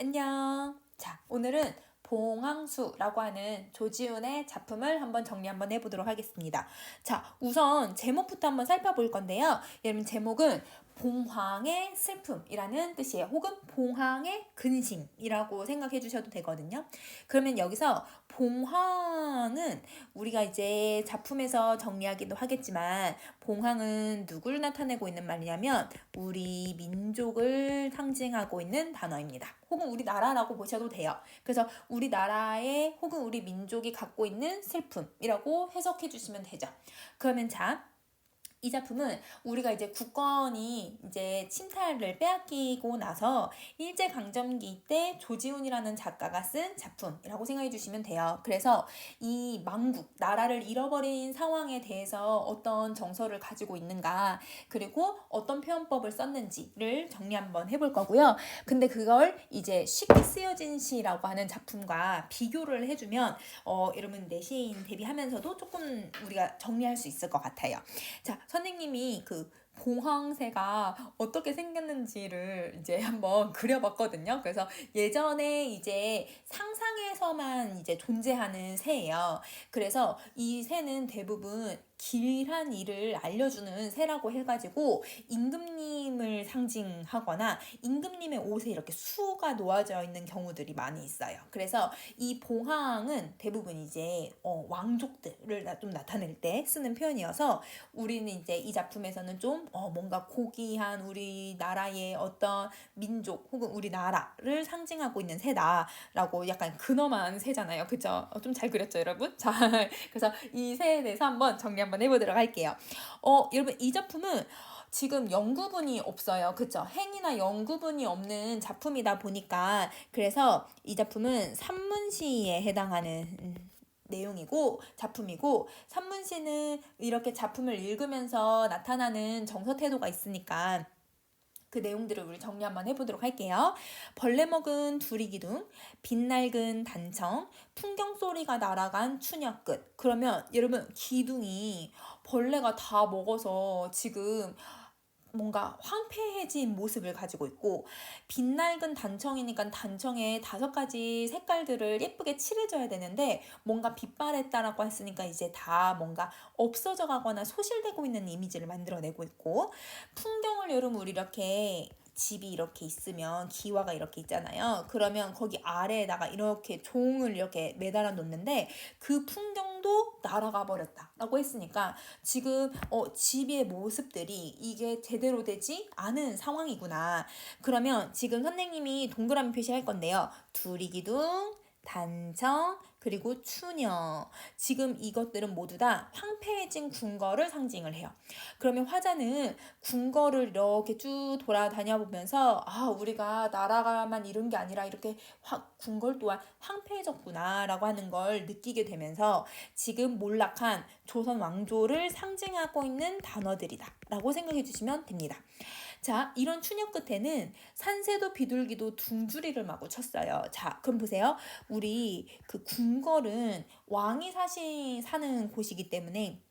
안녕. 자, 오늘은 봉황수라고 하는 조지훈의 작품을 한번 해보도록 하겠습니다. 자, 우선 제목부터 한번 살펴볼 건데요. 여러분, 제목은 봉황의 슬픔이라는 뜻이에요. 혹은 봉황의 근심이라고 생각해 주셔도 되거든요. 그러면 여기서 봉황은 우리가 이제 작품에서 정리하기도 하겠지만, 봉황은 누구를 나타내고 있는 말이냐면 우리 민족을 상징하고 있는 단어입니다. 혹은 우리나라라고 보셔도 돼요. 그래서 우리나라의 혹은 우리 민족이 갖고 있는 슬픔이라고 해석해 주시면 되죠. 그러면 자, 이 작품은 우리가 이제 국권이 이제 침탈을 빼앗기고 나서 일제강점기 때 조지훈이라는 작가가 쓴 작품이라고 생각해 주시면 돼요. 그래서 이 망국, 나라를 잃어버린 상황에 대해서 어떤 정서를 가지고 있는가, 그리고 어떤 표현법을 썼는지를 정리 한번 해볼 거고요. 근데 그걸 이제 쉽게 쓰여진 시라고 하는 작품과 비교를 해주면 여러분 내신 대비하면서도 조금 우리가 정리할 수 있을 것 같아요. 자, 선생님이 그 봉황새가 어떻게 생겼는지를 이제 한번 그려봤거든요. 그래서 예전에 이제 상상에서만 이제 존재하는 새예요. 그래서 이 새는 대부분 길한 일을 알려주는 새라고 해가지고 임금님을 상징하거나 임금님의 옷에 이렇게 수가 놓아져 있는 경우들이 많이 있어요. 그래서 이 봉황은 대부분 이제 왕족들을 좀 나타낼 때 쓰는 표현이어서 우리는 이제 이 작품에서는 좀 뭔가 고귀한 우리나라의 어떤 민족 혹은 우리나라를 상징하고 있는 새다라고 약간 근엄한 새잖아요. 그죠? 좀 잘 그렸죠, 여러분? 자, 그래서 이 새에 대해서 한번 정리 한번 해보도록 할게요. 여러분, 이 작품은 지금 연구분이 없어요. 그쵸? 행이나 연구분이 없는 작품이다 보니까 그래서 이 작품은 산문시에 해당하는 내용이고 작품이고, 산문시는 이렇게 작품을 읽으면서 나타나는 정서 태도가 있으니까 그 내용들을 우리 정리 한번 해보도록 할게요. 벌레 먹은 두리기둥, 빛낡은 단청, 풍경 소리가 날아간 추녀 끝. 그러면 여러분, 기둥이 벌레가 다 먹어서 지금 뭔가 황폐해진 모습을 가지고 있고, 빛낡은 단청이니까 단청에 5가지 색깔들을 예쁘게 칠해줘야 되는데 뭔가 빛바랬다라고 했으니까 이제 다 뭔가 없어져 가거나 소실되고 있는 이미지를 만들어내고 있고, 풍경을 여러분 우리 이렇게 집이 이렇게 있으면 기와가 이렇게 있잖아요. 그러면 거기 아래에다가 이렇게 종을 이렇게 매달아 놓는데 그 풍경도 날아가 버렸다라고 했으니까 지금 집의 모습들이 이게 제대로 되지 않은 상황이구나. 그러면 지금 선생님이 동그라미 표시할 건데요. 두리기둥, 단청, 그리고 추녀. 지금 이것들은 모두 다 황폐해진 궁궐을 상징을 해요. 그러면 화자는 궁궐을 이렇게 쭉 돌아다녀 보면서 우리가 나라가만 이룬 게 아니라 이렇게 궁궐 또한 황폐해졌구나 라고 하는 걸 느끼게 되면서 지금 몰락한 조선 왕조를 상징하고 있는 단어들이다 라고 생각해 주시면 됩니다. 자, 이런 추녀 끝에는 산새도 비둘기도 둥주리를 마구 쳤어요. 자, 그럼 보세요. 우리 그 궁궐은 왕이 사는 곳이기 때문에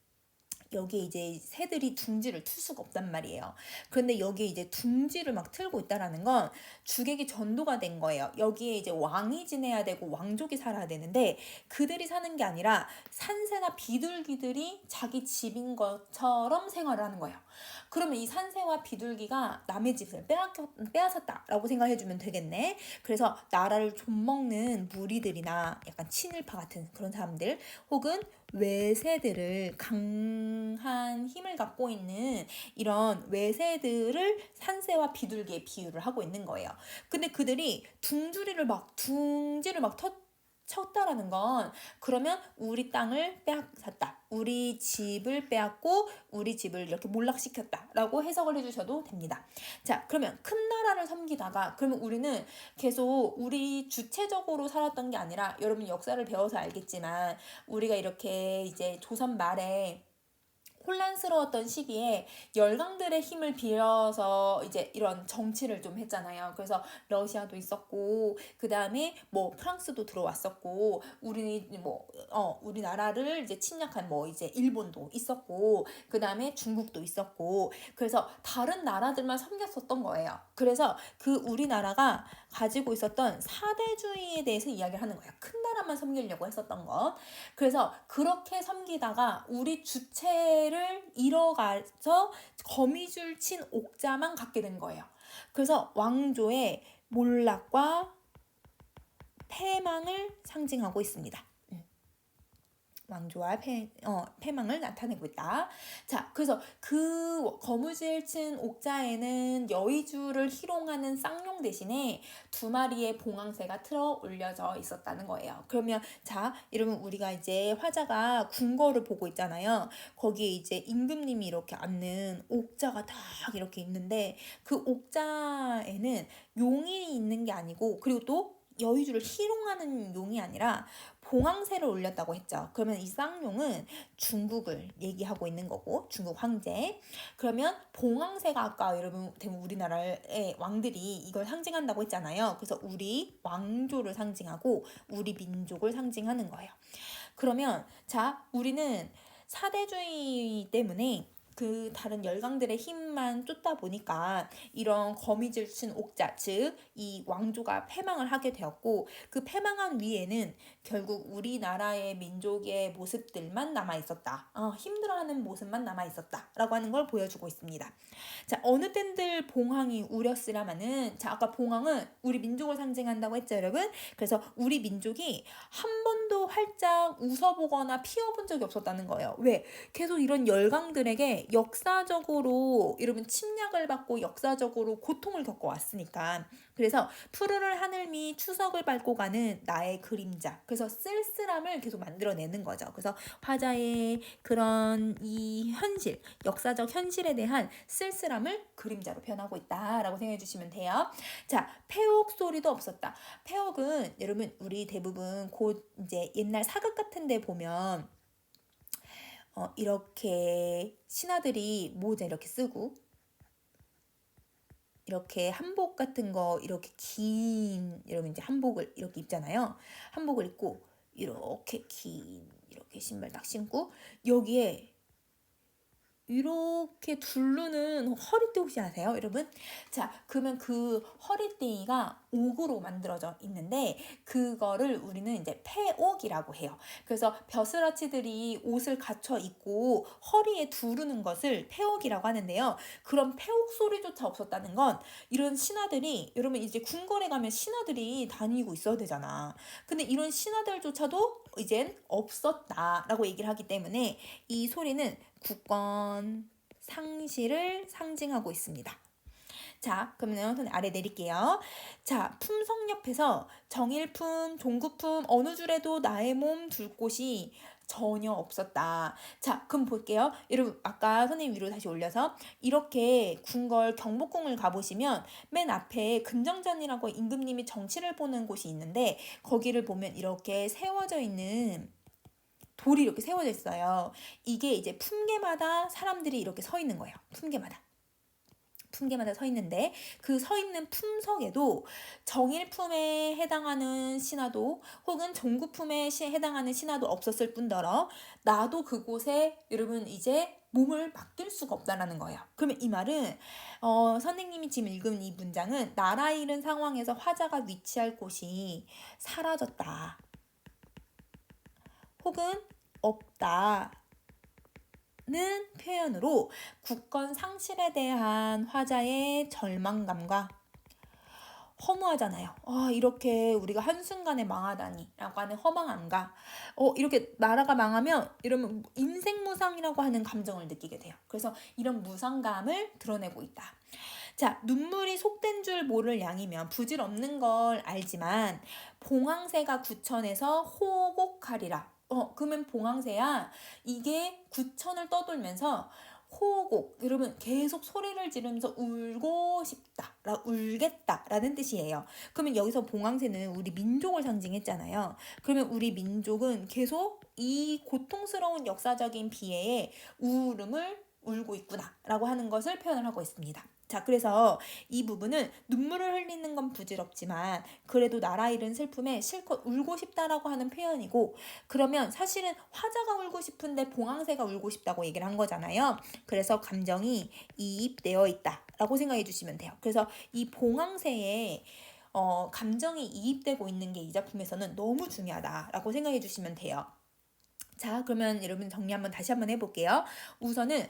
여기에 이제 새들이 둥지를 틀 수가 없단 말이에요. 그런데 여기에 이제 둥지를 막 틀고 있다라는 건 주객이 전도가 된 거예요. 여기에 이제 왕이 지내야 되고 왕족이 살아야 되는데 그들이 사는 게 아니라 산새나 비둘기들이 자기 집인 것처럼 생활을 하는 거예요. 그러면 이 산새와 비둘기가 남의 집을 빼앗았다라고 생각해주면 되겠네. 그래서 나라를 좀먹는 무리들이나 약간 친일파 같은 그런 사람들, 혹은 외세들을, 강한 힘을 갖고 있는 이런 외세들을 산새와 비둘기에 비유를 하고 있는 거예요. 근데 그들이 둥지를 막 쳤다라는 건 그러면 우리 땅을 빼앗았다, 우리 집을 빼앗고 우리 집을 이렇게 몰락시켰다라고 해석을 해주셔도 됩니다. 자, 그러면 큰 나라를 섬기다가 그러면 우리는 계속 우리 주체적으로 살았던 게 아니라, 여러분 역사를 배워서 알겠지만 우리가 이렇게 이제 조선 말에 혼란스러웠던 시기에 열강들의 힘을 빌어서 이제 이런 정치를 좀 했잖아요. 그래서 러시아도 있었고, 그 다음에 뭐 프랑스도 들어왔었고, 우리나라를 이제 침략한 뭐 이제 일본도 있었고, 그 다음에 중국도 있었고, 그래서 다른 나라들만 섬겼었던 거예요. 그래서 그 우리나라가 가지고 있었던 사대주의에 대해서 이야기를 하는 거예요. 큰 나라만 섬기려고 했었던 것. 그래서 그렇게 섬기다가 우리 주체를 잃어가서 거미줄 친 옥자만 갖게 된 거예요. 그래서 왕조의 몰락과 패망을 상징하고 있습니다. 왕조와 패망을 나타내고 있다. 자, 그래서 그 거무줄 친 옥자에는 여의주를 희롱하는 쌍용 대신에 2마리의 봉황새가 틀어 올려져 있었다는 거예요. 그러면 자, 여러분 우리가 이제 화자가 궁궐을 보고 있잖아요. 거기에 이제 임금님이 이렇게 앉는 옥자가 딱 이렇게 있는데 그 옥자에는 용이 있는 게 아니고 그리고 또 여의주를 희롱하는 용이 아니라 봉황새를 올렸다고 했죠. 그러면 이 쌍용은 중국을 얘기하고 있는 거고 중국 황제. 그러면 봉황새가 아까 여러분 우리나라의 왕들이 이걸 상징한다고 했잖아요. 그래서 우리 왕조를 상징하고 우리 민족을 상징하는 거예요. 그러면 자, 우리는 사대주의 때문에 그 다른 열강들의 힘만 쫓다 보니까 이런 거미줄 친 옥자, 즉 이 왕조가 패망을 하게 되었고 그 패망한 위에는 결국 우리나라의 민족의 모습들만 남아있었다. 힘들어하는 모습만 남아있었다라고 하는 걸 보여주고 있습니다. 자, 어느 땐들 봉황이 우렸으라마는 자, 아까 봉황은 우리 민족을 상징한다고 했죠, 여러분? 그래서 우리 민족이 한 번도 활짝 웃어보거나 피어본 적이 없었다는 거예요. 왜? 계속 이런 열강들에게 역사적으로 여러분 침략을 받고 역사적으로 고통을 겪어왔으니까 그래서 푸르른 하늘 미 추석을 밟고 가는 나의 그림자 그래서 쓸쓸함을 계속 만들어내는 거죠. 그래서 화자의 그런 이 현실 역사적 현실에 대한 쓸쓸함을 그림자로 표현하고 있다라고 생각해 주시면 돼요. 자, 폐옥 소리도 없었다. 폐옥은 여러분 우리 대부분 곧 이제 옛날 사극 같은 데 보면 이렇게 신하들이 모자 이렇게 쓰고 이렇게 한복 같은 거 이렇게 긴 여러분 이제 한복을 이렇게 입잖아요. 한복을 입고 이렇게 긴 이렇게 신발 딱 신고 여기에 이렇게 두르는 허리띠 혹시 아세요, 여러분? 자, 그러면 그 허리띠가 옥으로 만들어져 있는데 그거를 우리는 이제 폐옥이라고 해요. 그래서 벼슬아치들이 옷을 갖춰 입고 허리에 두르는 것을 폐옥이라고 하는데요. 그런 폐옥 소리조차 없었다는 건 이런 신하들이 여러분 이제 궁궐에 가면 신하들이 다니고 있어야 되잖아. 근데 이런 신하들조차도 이젠 없었다라고 얘기를 하기 때문에 이 소리는 굳건 상실을 상징하고 있습니다. 자, 그러면 손 아래 내릴게요. 자, 품성 옆에서 정일품, 종구품 어느 줄에도 나의 몸 둘 곳이 전혀 없었다. 자, 그럼 볼게요. 여러분 아까 선생님 위로 다시 올려서 이렇게 궁궐 경복궁을 가보시면 맨 앞에 금정전이라고 임금님이 정치를 보는 곳이 있는데 거기를 보면 이렇게 세워져 있는 돌이 이렇게 세워져 있어요. 이게 이제 품계마다 사람들이 이렇게 서 있는 거예요. 품계마다 서 있는데 그 서 있는 품석에도 정일품에 해당하는 신하도 혹은 종구품에 해당하는 신하도 없었을 뿐더러 나도 그곳에 여러분 이제 몸을 맡길 수가 없다라는 거예요. 그러면 이 말은 선생님이 지금 읽은 이 문장은 나라 잃은 상황에서 화자가 위치할 곳이 사라졌다. 혹은 없다는 표현으로 굳건 상실에 대한 화자의 절망감과 허무하잖아요. 이렇게 우리가 한순간에 망하다니 라고 하는 허망함과 이렇게 나라가 망하면 이러면 인생무상이라고 하는 감정을 느끼게 돼요. 그래서 이런 무상감을 드러내고 있다. 자, 눈물이 속된 줄 모를 양이면 부질 없는 걸 알지만 봉황새가 구천에서 호곡하리라. 그러면 봉황새야 이게 구천을 떠돌면서 호곡 여러분 계속 소리를 지르면서 울고 싶다 울겠다라는 뜻이에요. 그러면 여기서 봉황새는 우리 민족을 상징했잖아요. 그러면 우리 민족은 계속 이 고통스러운 역사적인 비애에 우울음을 울고 있구나 라고 하는 것을 표현을 하고 있습니다. 자, 그래서 이 부분은 눈물을 흘리는 건 부질없지만 그래도 나라 잃은 슬픔에 실컷 울고 싶다라고 하는 표현이고, 그러면 사실은 화자가 울고 싶은데 봉황새가 울고 싶다고 얘기를 한 거잖아요. 그래서 감정이 이입되어 있다라고 생각해 주시면 돼요. 그래서 이 봉황새의 감정이 이입되고 있는 게 이 작품에서는 너무 중요하다라고 생각해 주시면 돼요. 자, 그러면 여러분 정리 다시 한번 해볼게요. 우선은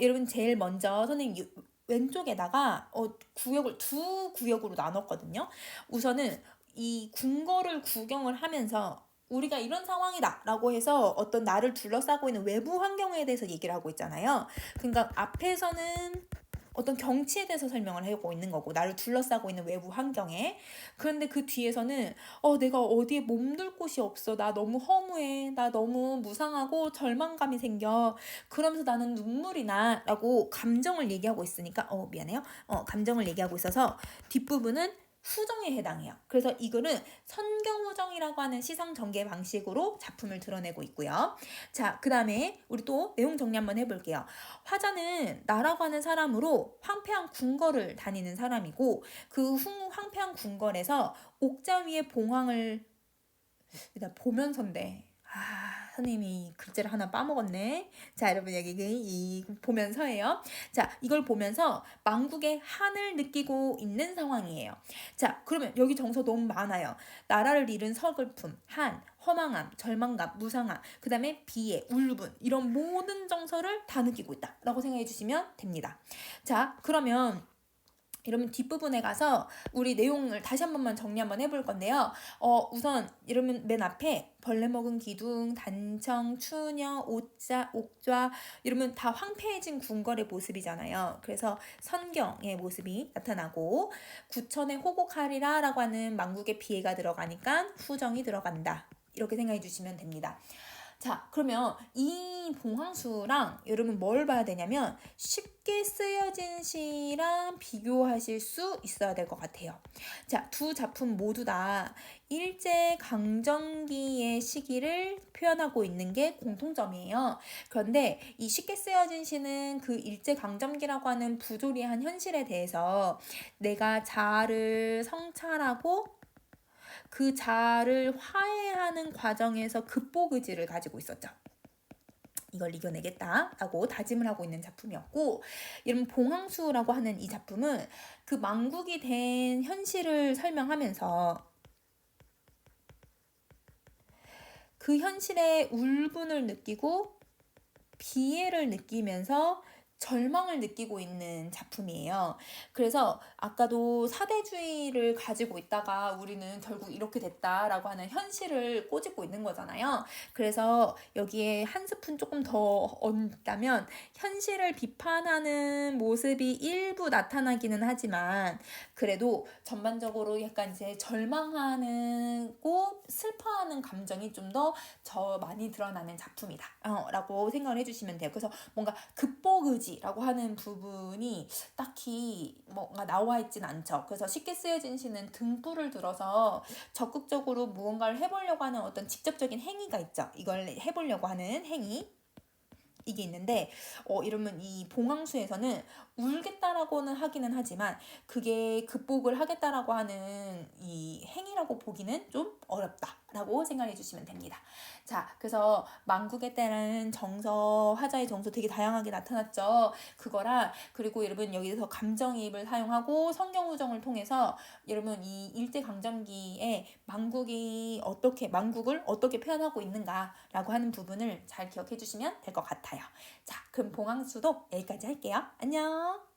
여러분 제일 먼저 선생님 왼쪽에다가 구역을 두 구역으로 나눴거든요. 우선은 이 궁궐을 구경을 하면서 우리가 이런 상황이다 라고 해서 어떤 나를 둘러싸고 있는 외부 환경에 대해서 얘기를 하고 있잖아요. 그러니까 앞에서는 어떤 경치에 대해서 설명을 하고 있는 거고, 나를 둘러싸고 있는 외부 환경에. 그런데 그 뒤에서는 내가 어디에 몸둘 곳이 없어, 나 너무 허무해, 나 너무 무상하고 절망감이 생겨, 그러면서 나는 눈물이 나 라고 감정을 얘기하고 있으니까 미안해요. 감정을 얘기하고 있어서 뒷부분은 후정에 해당해요. 그래서 이 글은 선경후정이라고 하는 시상 전개 방식으로 작품을 드러내고 있고요. 자, 그 다음에 우리 또 내용 정리 한번 해볼게요. 화자는 나라고 하는 사람으로 황폐한 궁궐을 다니는 사람이고, 그 황폐한 궁궐에서 옥자 위에 봉황을 일단 보면서인데, 선생님이 글자를 하나 빠먹었네. 자, 여러분 여기 이 보면서예요. 자, 이걸 보면서 망국의 한을 느끼고 있는 상황이에요. 자, 그러면 여기 정서 너무 많아요. 나라를 잃은 서글픔, 한, 허망함, 절망감, 무상함, 그 다음에 비애, 울분, 이런 모든 정서를 다 느끼고 있다라고 생각해 주시면 됩니다. 자, 그러면 이러면 뒷부분에 가서 우리 내용을 다시 한 번만 정리 한번 해볼 건데요. 우선 이러면 맨 앞에 벌레 먹은 기둥, 단청, 추녀, 옥좌 이러면 다 황폐해진 궁궐의 모습이잖아요. 그래서 선경의 모습이 나타나고, 구천의 호곡하리라 라고 하는 망국의 비애가 들어가니까 후정이 들어간다. 이렇게 생각해 주시면 됩니다. 자, 그러면 이 봉황수랑 여러분 뭘 봐야 되냐면 쉽게 쓰여진 시랑 비교하실 수 있어야 될 것 같아요. 자, 두 작품 모두 다 일제강점기의 시기를 표현하고 있는 게 공통점이에요. 그런데 이 쉽게 쓰여진 시는 그 일제강점기라고 하는 부조리한 현실에 대해서 내가 자아를 성찰하고 그 자아를 화해하는 과정에서 극복 의지를 가지고 있었죠. 이걸 이겨내겠다라고 다짐을 하고 있는 작품이었고, 이런 봉황수라고 하는 이 작품은 그 망국이 된 현실을 설명하면서 그 현실의 울분을 느끼고 비애를 느끼면서 절망을 느끼고 있는 작품이에요. 그래서 아까도 사대주의를 가지고 있다가 우리는 결국 이렇게 됐다라고 하는 현실을 꼬집고 있는 거잖아요. 그래서 여기에 한 스푼 조금 더 얹다면 현실을 비판하는 모습이 일부 나타나기는 하지만 그래도 전반적으로 약간 이제 절망하고 슬퍼하는 감정이 좀 더 많이 드러나는 작품이다 라고 생각을 해주시면 돼요. 그래서 뭔가 극복 의지라고 하는 부분이 딱히 뭔가 나와 있진 않죠. 그래서 쉽게 쓰여진 시는 등불을 들어서 적극적으로 무언가를 해보려고 하는 어떤 직접적인 행위가 있죠. 이걸 해보려고 하는 행위, 이게 있는데 이러면 이 봉황수에서는 울겠다라고는 하기는 하지만 그게 극복을 하겠다라고 하는 이 행위라고 보기는 좀 어렵다라고 생각해 주시면 됩니다. 자, 그래서 망국에 따른 정서, 화자의 정서 되게 다양하게 나타났죠. 그거랑 그리고 여러분 여기서 감정이입을 사용하고 성경후정을 통해서 여러분 이 일제강점기에 망국을 어떻게 표현하고 있는가라고 하는 부분을 잘 기억해 주시면 될 것 같아요. 자, 그럼 봉황수도 여기까지 할게요. 안녕.